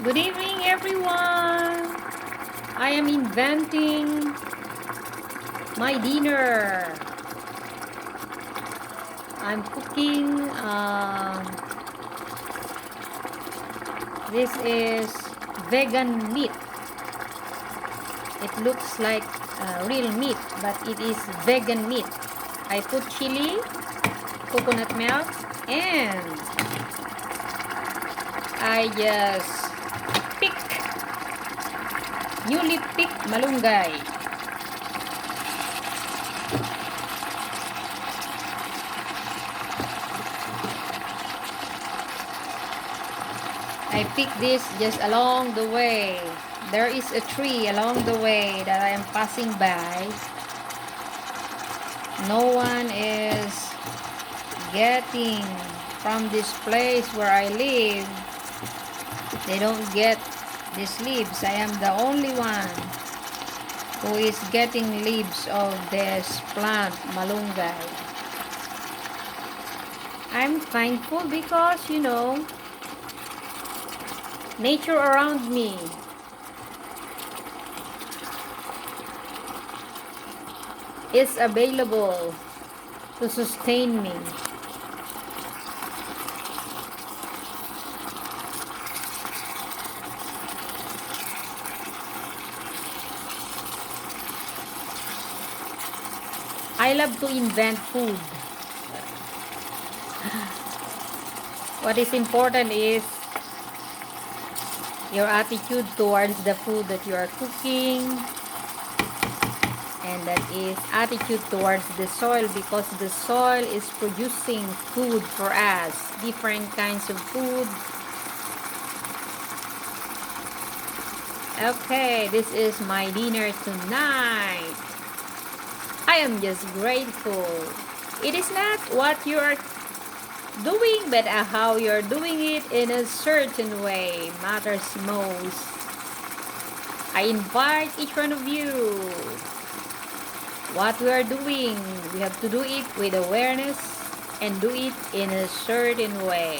Good evening, everyone. I am inventing my dinner. I'm cooking. This is vegan meat. It looks like real meat, but it is vegan meat. I put chili, coconut milk, and I just newly picked Mallunggay. I picked this just along the way. There is a tree along the way that I am passing by. No one is getting from this place where I live. They don't get these leaves. I am the only one who is getting leaves of this plant, Mallunggay. I'm thankful because, nature around me is available to sustain me. I love to invent food. What is important is your attitude towards the food that you are cooking, and that is attitude towards the soil, because the soil is producing food for us, different kinds of food. Okay, this is my dinner tonight. I am just grateful. It is not what you are doing, but how you're doing it in a certain way matters most. I invite each one of you. What we are doing, we have to do it with awareness and do it in a certain way.